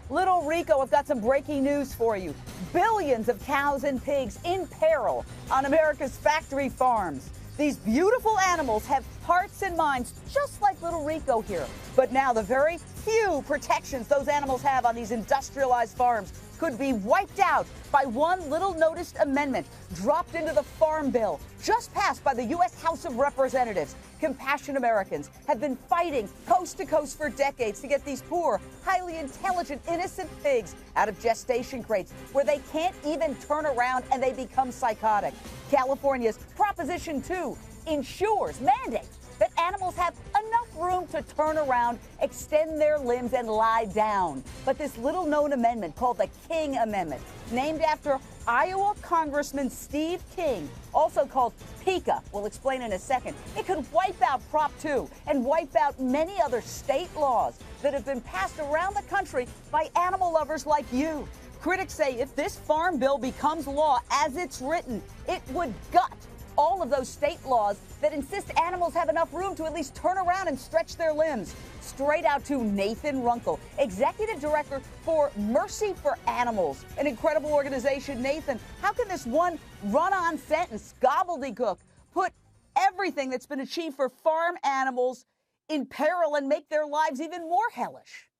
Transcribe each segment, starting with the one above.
Little Rico, I've got some breaking news for you. Billions of cows and pigs in peril on America's factory farms. These beautiful animals have hearts and minds just like little Rico here. But now the very few protections those animals have on these industrialized farms could be wiped out by one little noticed amendment dropped into the Farm Bill just passed by the U.S. House of Representatives. Compassionate Americans have been fighting coast to coast for decades to get these poor, highly intelligent, innocent pigs out of gestation crates where they can't even turn around and they become psychotic. California's Proposition 2 mandates that animals have enough room to turn around, extend their limbs, and lie down. But this little-known amendment called the King Amendment, named after Iowa Congressman Steve King, also called PICA, we'll explain in a second, it could wipe out Prop 2 and wipe out many other state laws that have been passed around the country by animal lovers like you. Critics say if this farm bill becomes law as it's written, it would gut all of those state laws that insist animals have enough room to at least turn around and stretch their limbs. Straight out to Nathan Runkle, Executive Director for Mercy for Animals, an incredible organization. Nathan, how can this one run-on sentence, gobbledygook, put everything that's been achieved for farm animals in peril and make their lives even more hellish?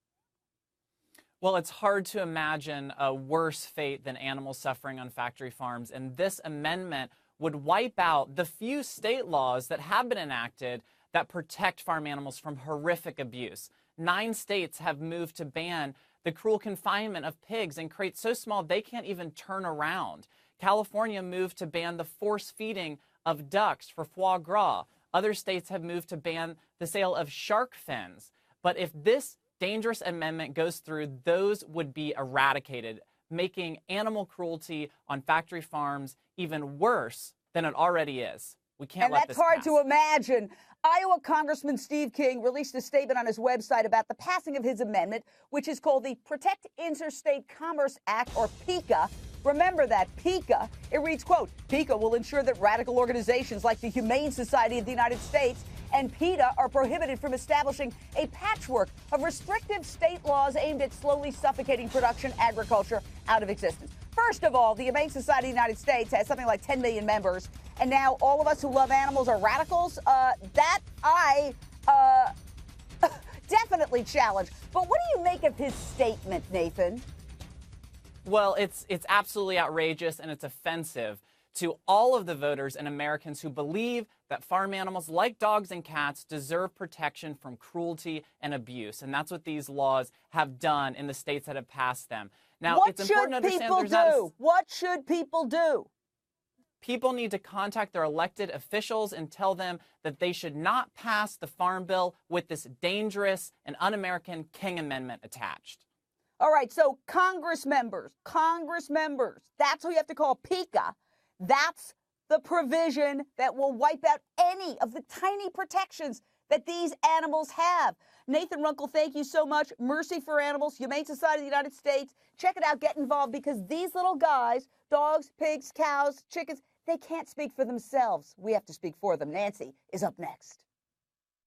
Well, it's hard to imagine a worse fate than animals suffering on factory farms, and this amendment would wipe out the few state laws that have been enacted that protect farm animals from horrific abuse. 9 states have moved to ban the cruel confinement of pigs in crates so small they can't even turn around. California moved to ban the force feeding of ducks for foie gras. Other states have moved to ban the sale of shark fins. But if this dangerous amendment goes through, those would be eradicated, making animal cruelty on factory farms even worse than it already is. We can't let this pass. And that's hard to imagine. Iowa Congressman Steve King released a statement on his website about the passing of his amendment, which is called the Protect Interstate Commerce Act, or PICA. Remember that, PICA. It reads, quote, PICA will ensure that radical organizations like the Humane Society of the United States and PETA are prohibited from establishing a patchwork of restrictive state laws aimed at slowly suffocating production agriculture out of existence. First of all, the Humane Society of the United States has something like 10 million members, and now all of us who love animals are radicals. That I definitely challenge. But what do you make of his statement, Nathan? Well, it's absolutely outrageous, and it's offensive to all of the voters and Americans who believe that farm animals like dogs and cats deserve protection from cruelty and abuse. And that's what these laws have done in the states that have passed them. Now, it's important to understand there's not What should people do? People need to contact their elected officials and tell them that they should not pass the Farm Bill with this dangerous and un-American King Amendment attached. All right, so Congress members, that's who you have to call PICA. That's the provision that will wipe out any of the tiny protections that these animals have. Nathan Runkle, thank you so much. Mercy for Animals, Humane Society of the United States. Check it out, get involved, because these little guys, dogs, pigs, cows, chickens, they can't speak for themselves. We have to speak for them. Nancy is up next.